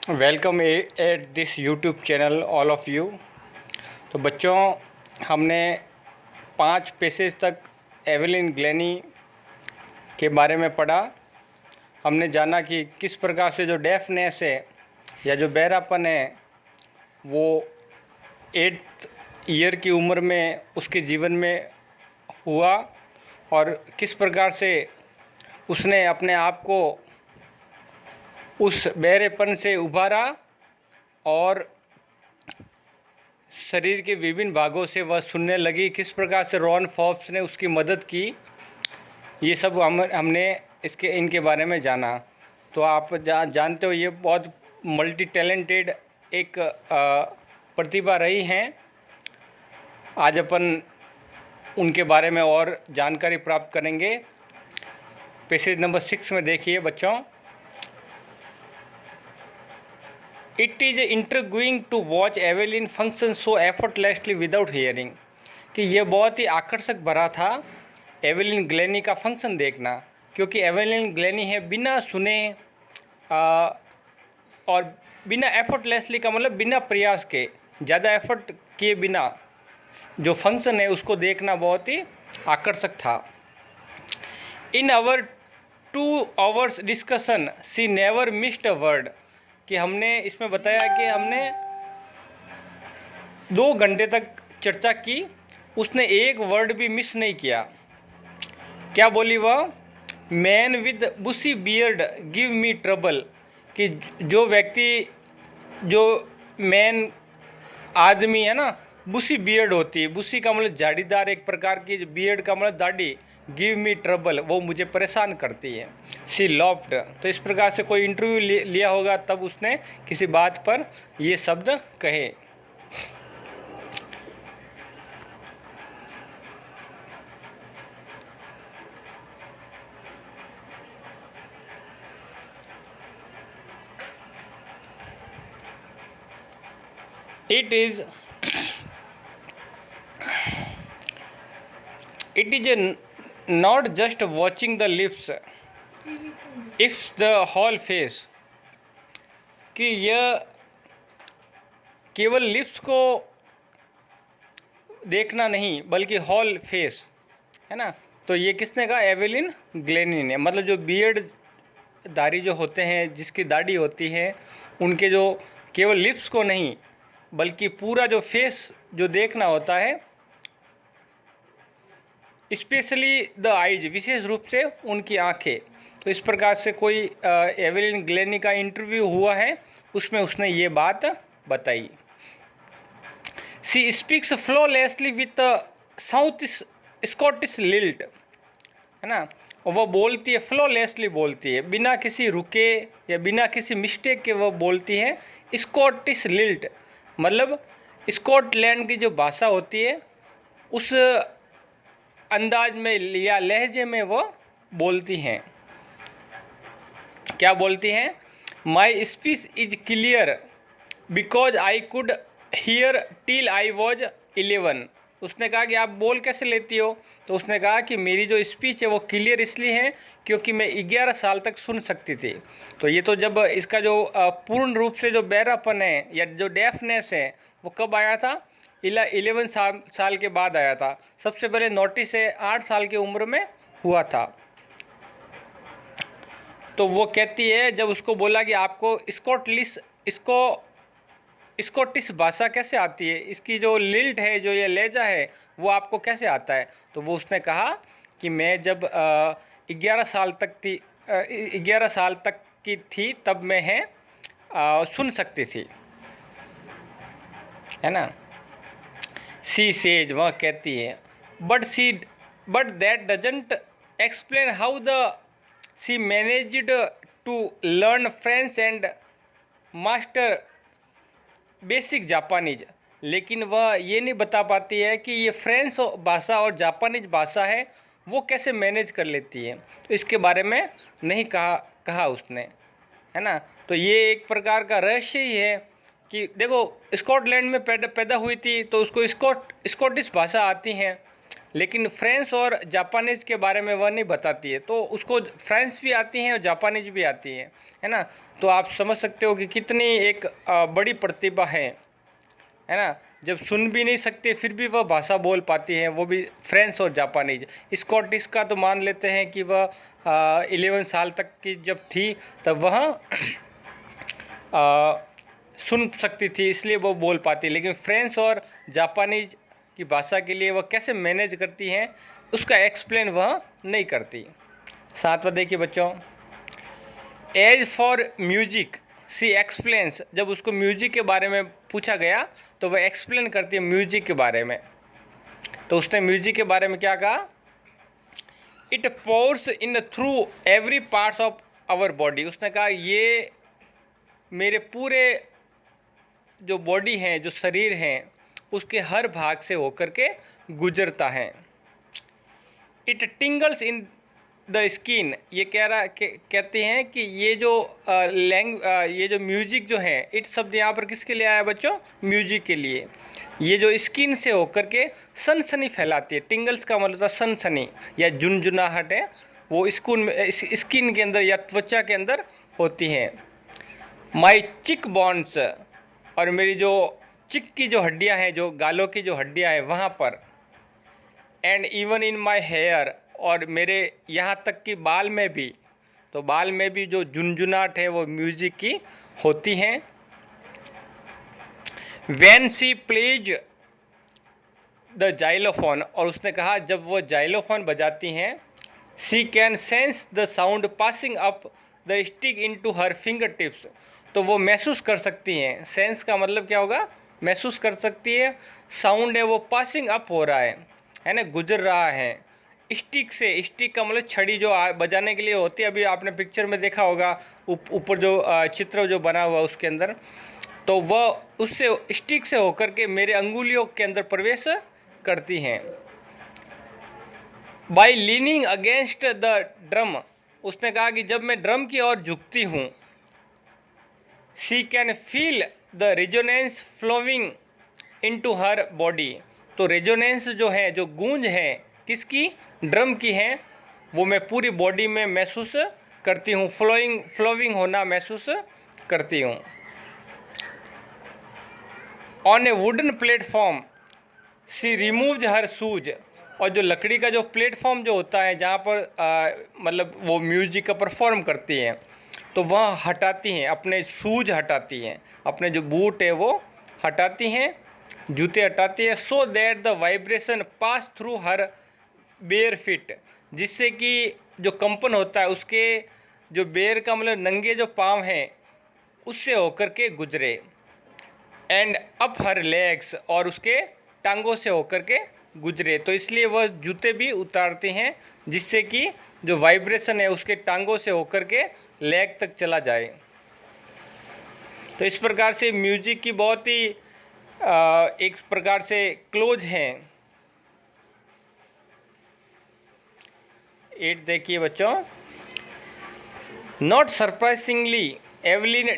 Welcome at this YouTube channel all of you. तो बच्चों, हमने 5 पेसेज तक एवेलिन ग्लेनी के बारे में पढ़ा। हमने जाना कि किस प्रकार से जो डेफनेस है या जो बहरापन है वो 8th ईयर की उम्र में उसके जीवन में हुआ और किस प्रकार से उसने अपने आप को उस बहरेपन से उभारा और शरीर के विभिन्न भागों से वह सुनने लगी। किस प्रकार से रॉन फॉब्स ने उसकी मदद की, ये सब हमने इनके बारे में जाना। तो आप जानते हो ये बहुत मल्टी टैलेंटेड एक प्रतिभा रही हैं। आज अपन उनके बारे में और जानकारी प्राप्त करेंगे। पेसेज नंबर 6 में देखिए बच्चों, it is intriguing to watch Evelyn function so effortlessly without hearing. कि यह बहुत ही आकर्षक भरा था एवेलिन ग्लेनी का फंक्शन देखना, क्योंकि एवेलिन ग्लेनी है बिना सुने और बिना एफर्टलेसली का मतलब बिना प्रयास के, ज़्यादा एफर्ट किए बिना जो फंक्शन है उसको देखना बहुत ही आकर्षक था। In our 2 hours discussion she never missed a word. कि हमने इसमें बताया कि हमने 2 घंटे तक चर्चा की, उसने एक वर्ड भी मिस नहीं किया। क्या बोली वह? Man with bushy beard give me trouble. कि जो व्यक्ति, जो मैन आदमी है ना, बुशी बियर्ड होती है, बुशी का मतलब झाड़ीदार एक प्रकार की, बियर्ड का मतलब दाढ़ी, गिव मी ट्रबल, वो मुझे परेशान करती है। She laughed. तो इस प्रकार से कोई इंटरव्यू लिया होगा तब उसने किसी बात पर ये शब्द कहे। It is not just watching the lips, it's the whole face। कि यह केवल लिप्स को देखना नहीं बल्कि हॉल फेस है ना। तो ये किसने कहा? एवेलिन ग्लेनी ने। मतलब जो बियर्ड दाढ़ी जो होते हैं, जिसकी दाढ़ी होती है, उनके जो केवल लिप्स को नहीं बल्कि पूरा जो फेस जो देखना होता है, स्पेशली द आइज, विशेष रूप से उनकी आंखें। तो इस प्रकार से कोई एवेलिन ग्लेनी का इंटरव्यू हुआ है, उसमें उसने ये बात बताई। She speaks flawlessly with south Scottish lilt, है ना। और वह बोलती है, फ्लॉलेसली बोलती है, बिना किसी रुके या बिना किसी मिस्टेक के वह बोलती है। स्कॉटिश लिल्ट मतलब स्कॉटलैंड की जो भाषा होती है उस अंदाज में या लहजे में वह बोलती हैं। क्या बोलती हैं? My speech is clear because I could hear till I was 11। उसने कहा कि आप बोल कैसे लेती हो? तो उसने कहा कि मेरी जो स्पीच है वो क्लियर इसलिए है क्योंकि मैं 11 साल तक सुन सकती थी। तो ये तो जब इसका जो पूर्ण रूप से जो बहरापन है या जो डेफनेस है वो कब आया था? 11 साल के बाद आया था। सबसे पहले नोटिस है 8 साल की उम्र में हुआ था। तो वो कहती है, जब उसको बोला कि आपको स्कॉटिश भाषा कैसे आती है, इसकी जो लिल्ट है, जो ये लहजा है, वो आपको कैसे आता है? तो वो उसने कहा कि मैं जब 11 साल तक की थी तब मैं सुन सकती थी, है ना। सी सेज, वह कहती है, but that doesn't explain how she managed to learn French and master basic Japanese. लेकिन वह ये नहीं बता पाती है कि ये फ्रेंच भाषा और जापानीज भाषा है वो कैसे मैनेज कर लेती है। तो इसके बारे में नहीं कहा उसने, है ना। तो ये एक प्रकार का रहस्य ही है कि देखो, स्कॉटलैंड में पैदा हुई थी तो उसको स्कॉटिश भाषा आती हैं, लेकिन फ्रेंच और जापानीज़ के बारे में वह नहीं बताती है। तो उसको फ्रेंच भी आती हैं और जापानीज़ भी आती है ना। तो आप समझ सकते हो कि कितनी एक बड़ी प्रतिभा है ना। जब सुन भी नहीं सकते फिर भी वह भाषा बोल पाती है, वो भी फ्रेंच और जापानीज। स्कॉटिश का तो मान लेते हैं कि वह 11 साल तक की जब थी तब वह सुन सकती थी, इसलिए वो बोल पाती। लेकिन फ्रेंच और जापानीज की भाषा के लिए वह कैसे मैनेज करती हैं उसका एक्सप्लेन वह नहीं करती। सातवां देखिए बच्चों, as for music she explains. जब उसको म्यूजिक के बारे में पूछा गया तो वह एक्सप्लेन करती है म्यूजिक के बारे में। तो उसने म्यूजिक के बारे में क्या कहा, it pours in through every parts of our body. उसने कहा ये मेरे पूरे जो बॉडी हैं, जो शरीर हैं, उसके हर भाग से होकर के गुजरता है। It टिंगल्स in the skin. ये कहते हैं कि ये जो ये जो म्यूजिक जो है, इट शब्द यहाँ पर किसके लिए आया बच्चों, म्यूजिक के लिए। ये जो स्किन से होकर के सनसनी फैलाती है। टिंगल्स का मतलब था सनसनी या झुनझुनाहट है, वो स्किन के अंदर या त्वचा के अंदर होती हैं। माई चिक बोन्स, और मेरी जो चिक की जो हड्डियां हैं, जो गालों की जो हड्डियां हैं वहाँ पर। And even in my hair, और मेरे यहाँ तक कि बाल में भी। तो बाल में भी जो झुनझुनाहट है वो म्यूजिक की होती हैं। When she plays the xylophone, और उसने कहा जब वो जाइलोफोन बजाती हैं, she can sense the sound passing up the stick into her finger tips. तो वो महसूस कर सकती हैं, सेंस का मतलब क्या होगा, महसूस कर सकती है, साउंड है वो पासिंग अप हो रहा है ना, गुजर रहा है स्टिक से। स्टिक का मतलब छड़ी जो बजाने के लिए होती है, अभी आपने पिक्चर में देखा होगा ऊपर जो चित्र जो बना हुआ उसके अंदर, तो वह उससे स्टिक से होकर के मेरे अंगुलियों के अंदर प्रवेश करती हैं। By leaning against the drum, उसने कहा कि जब मैं ड्रम की ओर झुकती हूँ, she can feel the resonance flowing into her body. तो रेजोनेंस जो है, जो गूंज है किसकी, ड्रम की है, वो मैं पूरी बॉडी में महसूस करती हूँ, फ्लोइंग होना महसूस करती हूँ। On A wooden platform she removes her shoes, और जो लकड़ी का जो प्लेटफॉर्म जो होता है जहाँ पर मतलब वो म्यूजिक का परफॉर्म करती हैं, तो वह हटाती हैं, अपने शूज हटाती हैं, अपने जो बूट है वो हटाती हैं, जूते हटाती है। So that the vibration pass through her bare feet, जिससे कि जो कंपन होता है उसके जो बेयर का मतलब नंगे जो पाँव हैं उससे होकर के गुजरे। एंड अप हर लेग्स, और उसके टांगों से होकर के गुजरे। तो इसलिए वह जूते भी उतारते हैं जिससे कि जो वाइब्रेशन है उसके टांगों से होकर के लेग तक चला जाए। तो इस प्रकार से म्यूजिक की बहुत ही एक प्रकार से क्लोज हैं। 8 देखिए बच्चों, not surprisingly Evelyn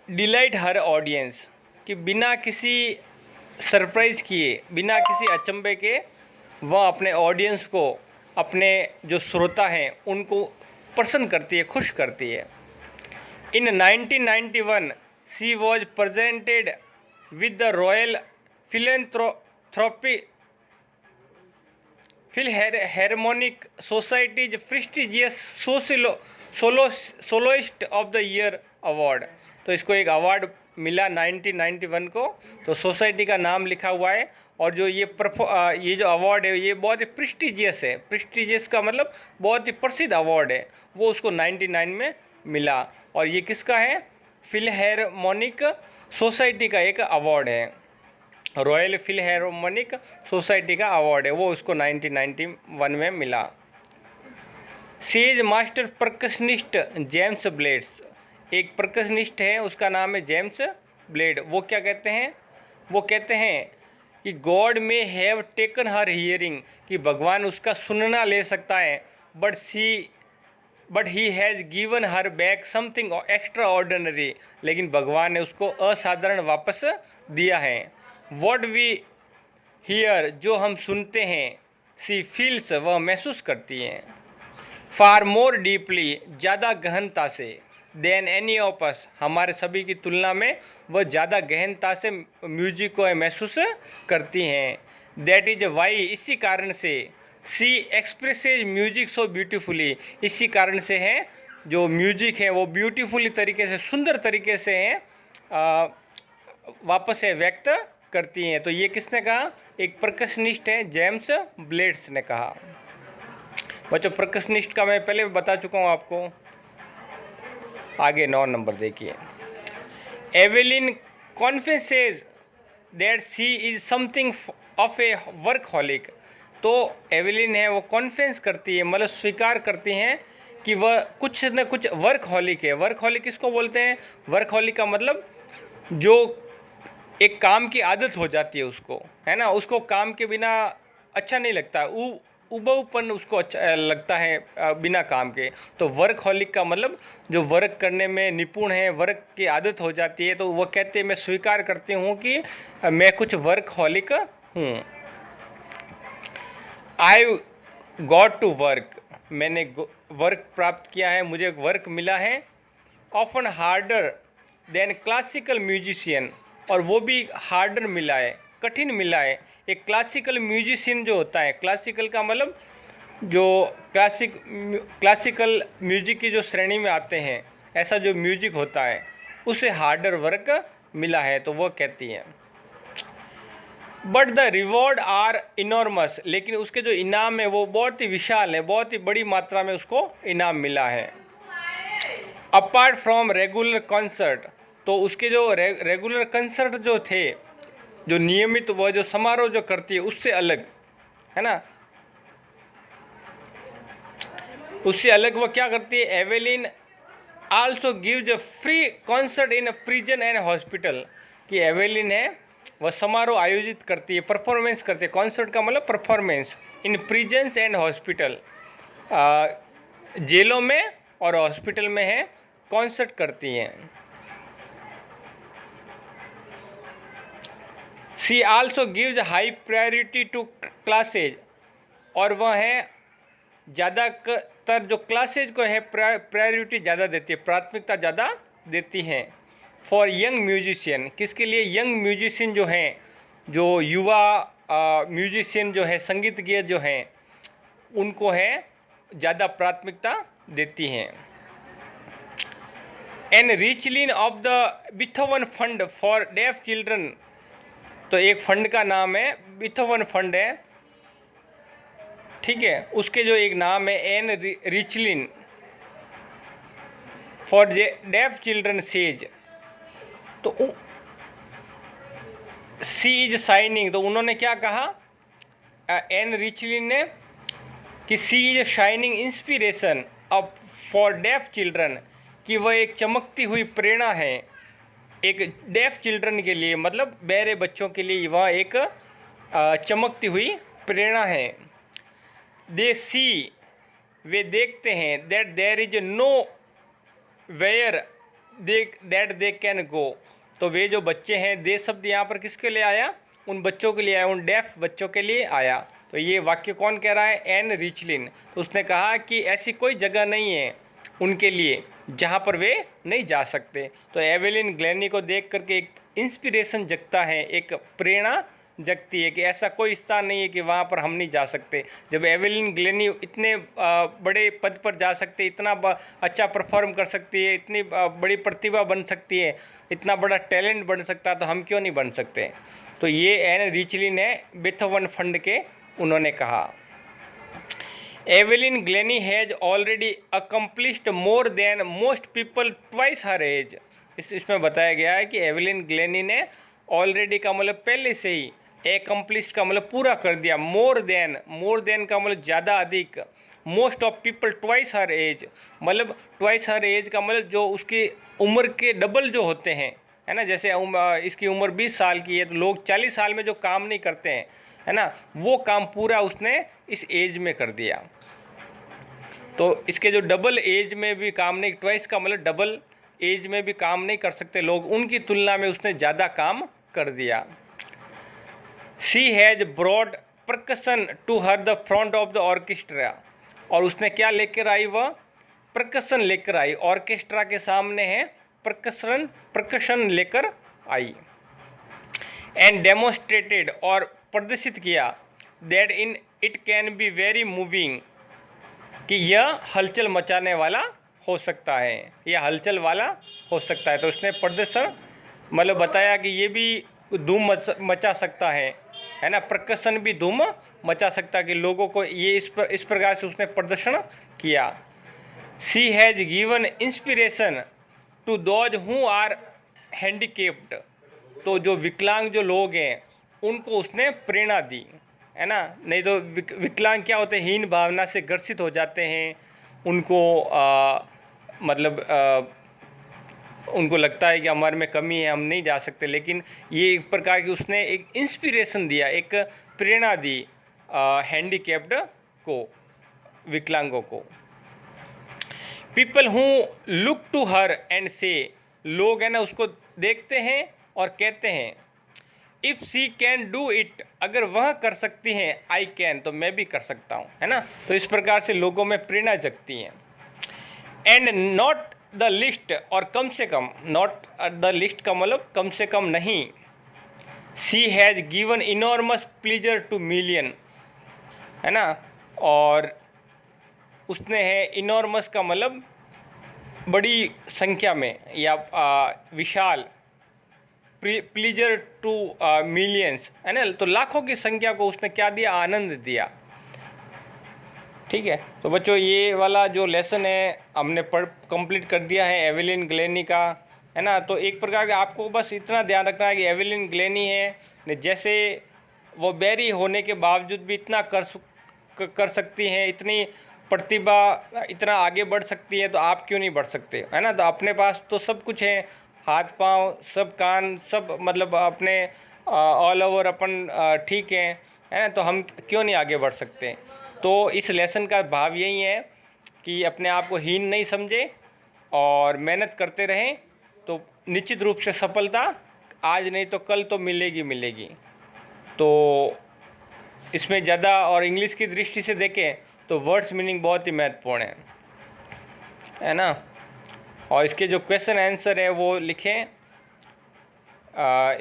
delight her audience, कि बिना किसी सरप्राइज़ किए, बिना किसी अचंभे के वह अपने ऑडियंस को, अपने जो श्रोता हैं उनको प्रसन्न करती है, खुश करती है। इन 1991 she was presented with the royal Philharmonic societies prestigious soloist of the year award. तो इसको एक अवार्ड मिला 1991 को, तो सोसाइटी का नाम लिखा हुआ है। और जो ये जो अवार्ड है ये बहुत ही प्रेस्टिजियस है। प्रेस्टिजियस का मतलब बहुत ही प्रसिद्ध अवार्ड है, वो उसको 99 में मिला। और ये किसका है, फिलहार्मोनिक सोसाइटी का एक अवार्ड है, रॉयल फिलहार्मोनिक सोसाइटी का अवार्ड है, वो उसको 1991 में मिला। Says master percussionist James blades, एक परकशनिस्ट है उसका नाम है जेम्स ब्लेड। वो क्या कहते हैं, वो कहते हैं कि गॉड में हैव टेकन हर हियरिंग, कि भगवान उसका सुनना ले सकता है, but he has given her back something extra ordinary, लेकिन भगवान ने उसको असाधारण वापस दिया है। व्हाट वी हियर, जो हम सुनते हैं, सी फील्स वह महसूस करती हैं, फार मोर डीपली ज़्यादा गहनता से, देन एनी ऑफ अस हमारे सभी की तुलना में वह ज़्यादा गहनता से म्यूजिक को महसूस करती हैं। दैट इज वाई इसी कारण से, सी एक्सप्रेसेज म्यूजिक सो ब्यूटीफुली इसी कारण से है जो म्यूजिक है वो ब्यूटीफुली तरीके से, सुंदर तरीके से है वापस से व्यक्त करती हैं। तो ये किसने कहा? एक परकशनिस्ट है, जेम्स ब्लेड्स ने कहा। बच्चों परकशनिस्ट का मैं पहले बता चुका हूँ आपको। आगे 9 नंबर देखिए। Evelyn confesses that she is something of a workaholic. तो एवेलिन है वो कॉन्फेंस करती है, मतलब स्वीकार करती हैं कि वह कुछ न कुछ वर्कहॉलिक है। वर्कहॉलिक किसको बोलते हैं? वर्कहॉलिक का मतलब जो एक काम की आदत हो जाती है उसको, है ना, उसको काम के बिना अच्छा नहीं लगता, उबाऊपन उसको अच्छा लगता है बिना काम के। तो वर्कहॉलिक का मतलब जो वर्क करने में निपुण है, वर्क की आदत हो जाती है, तो वो कहते हैं मैं स्वीकार करती हूँ कि मैं कुछ वर्कहॉलिक हूँ। आई गॉट टू वर्क, मैंने वर्क प्राप्त किया है, मुझे वर्क मिला है। Often harder than classical musician, और वो भी हार्डर मिला है, कठिन मिला है। एक क्लासिकल म्यूजिशियन जो होता है, क्लासिकल का मतलब जो क्लासिकल म्यूजिक की जो श्रेणी में आते हैं, ऐसा जो म्यूजिक होता है उसे हार्डर वर्क मिला है। तो वो कहती हैं but the reward are enormous, लेकिन उसके जो इनाम है वो बहुत ही विशाल है, बहुत ही बड़ी मात्रा में उसको इनाम मिला है। अपार्ट फ्रॉम रेगुलर कॉन्सर्ट, तो उसके जो रेगुलर कंसर्ट जो थे, जो नियमित वह जो समारोह जो करती है उससे अलग, है ना, उससे अलग वो क्या करती है? Evelyn also gives a free concert in prison and hospital, कि एवेलिन है वह समारोह आयोजित करती है, परफॉर्मेंस करती है। कॉन्सर्ट का मतलब performance, in prisons and hospital, जेलों में और हॉस्पिटल में है कॉन्सर्ट करती हैं। She also gives high priority to classes, और वह है ज़्यादातर जो क्लासेज को है प्रायोरिटी ज़्यादा देती है, प्राथमिकता ज़्यादा देती हैं। फॉर यंग म्यूजिशियन, किसके लिए? यंग म्यूजिशियन जो हैं, जो युवा म्यूजिशियन जो है, संगीतज्ञ जो हैं, उनको है ज़्यादा प्राथमिकता देती हैं। Ann Richlin of the Beethoven fund for deaf children, तो एक फंड का नाम है बीथोवन फंड है, ठीक है, उसके जो एक नाम है Ann Richlin for deaf children says, तो सी इज शाइनिंग, तो उन्होंने क्या कहा एन रिचलिन ने कि she is shining inspiration of for deaf children, कि वह एक चमकती हुई प्रेरणा है एक डेफ चिल्ड्रन के लिए, मतलब बहरे बच्चों के लिए वह एक चमकती हुई प्रेरणा है। दे सी, वे देखते हैं, that there is nowhere that they can go, तो वे जो बच्चे हैं, दे शब्द यहाँ पर किसके लिए आया? उन बच्चों के लिए आया, उन डेफ बच्चों के लिए आया। तो ये वाक्य कौन कह रहा है? Ann Richlin. तो उसने कहा कि ऐसी कोई जगह नहीं है उनके लिए जहाँ पर वे नहीं जा सकते। तो एवेलिन ग्लेनी को देख करके एक इंस्पिरेशन जगता है, एक प्रेरणा जगती है कि ऐसा कोई स्थान नहीं है कि वहाँ पर हम नहीं जा सकते। जब एवेलिन ग्लेनी इतने बड़े पद पर जा सकते, इतना अच्छा परफॉर्म कर सकती है, इतनी बड़ी प्रतिभा बन सकती है, इतना बड़ा टैलेंट बन सकता है, तो हम क्यों नहीं बन सकते? तो ये एन रिचलिन ने बीथोवन फंड के उन्होंने कहा। Evelyn Glennie has already accomplished more than most people twice her age. इसमें बताया गया है कि एवेलिन ग्लेनी ने ऑलरेडी का मतलब पहले से ही, एकम्प्लिश का मतलब पूरा कर दिया, मोर देन का मतलब ज़्यादा अधिक, most of people twice her age, मतलब ट्वाइस हर एज का मतलब जो उसकी उम्र के डबल जो होते हैं, है ना, जैसे इसकी उम्र 20 साल की है तो लोग 40 साल में जो काम नहीं करते हैं, है ना, वो काम पूरा उसने इस एज में कर दिया। तो इसके जो डबल एज में भी काम नहीं, ट्वाइस का मतलब डबल एज में भी काम नहीं कर सकते लोग, उनकी तुलना में उसने ज़्यादा काम कर दिया। She has brought percussion to her the front of the orchestra, और उसने क्या लेकर आई, वह परकशन लेकर आई, ऑर्केस्ट्रा के सामने है परकशन लेकर आई। एंड डेमोन्स्ट्रेटेड, और प्रदर्शित किया, that in it can be very moving, कि यह हलचल मचाने वाला हो सकता है, यह हलचल वाला हो सकता है। तो उसने प्रदर्शन मतलब बताया कि ये भी धूम मचा सकता है ना, प्रकर्षण भी धूम मचा सकता है, कि लोगों को ये इस प्रकार से उसने प्रदर्शन किया। She has given inspiration to those who are handicapped, तो जो विकलांग जो लोग हैं उनको उसने प्रेरणा दी, है ना। नहीं तो विकलांग क्या होते हैं, हीन भावना से ग्रसित हो जाते हैं, उनको उनको लगता है कि हमारे में कमी है, हम नहीं जा सकते, लेकिन ये एक प्रकार की उसने एक इंस्पिरेशन दिया, एक प्रेरणा दी हैंडीकैप्ड को, विकलांगों को। People who look to her and say, लोग है ना उसको देखते हैं और कहते हैं, if she can do it, अगर वह कर सकती हैं, आई कैन, तो मैं भी कर सकता हूँ, है ना। तो इस प्रकार से लोगों में प्रेरणा जगती हैं। एंड नॉट द लिस्ट, और कम से कम, नॉट द लिस्ट का मतलब कम से कम नहीं, she has given enormous pleaser two million, है ना। और उसने है, इनॉर्मस का मतलब बड़ी संख्या में या विशाल, प्लीजर टू मिलियंस, है ना, तो लाखों की संख्या को उसने क्या दिया, आनंद दिया। ठीक है, तो बच्चों ये वाला जो लेसन है हमने कंप्लीट कर दिया है एवेलिन ग्लेनी का, है ना। तो एक प्रकार का आपको बस इतना ध्यान रखना है कि एवेलिन ग्लेनी है, जैसे वो बैरी होने के बावजूद भी इतना कर सकती हैं, इतनी प्रतिभा, इतना आगे बढ़ सकती है, तो आप क्यों नहीं बढ़ सकते, है ना। तो अपने पास तो सब कुछ है, हाथ पाँव सब, कान सब, मतलब अपने ऑल ओवर अपन ठीक है ना, तो हम क्यों नहीं आगे बढ़ सकते। तो इस लेसन का भाव यही है कि अपने आप को हीन नहीं समझे और मेहनत करते रहें, तो निश्चित रूप से सफलता आज नहीं तो कल तो मिलेगी। तो इसमें ज़्यादा, और इंग्लिश की दृष्टि से देखें तो वर्ड्स मीनिंग बहुत ही महत्वपूर्ण है ना। और इसके जो क्वेश्चन आंसर है वो लिखें,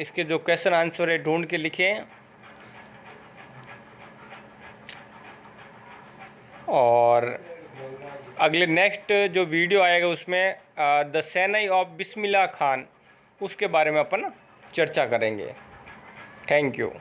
इसके जो क्वेश्चन आंसर है ढूंढ के लिखें। और अगले नेक्स्ट जो वीडियो आएगा उसमें द सैनई ऑफ बिस्मिल्लाह खान, उसके बारे में अपन चर्चा करेंगे। Thank you.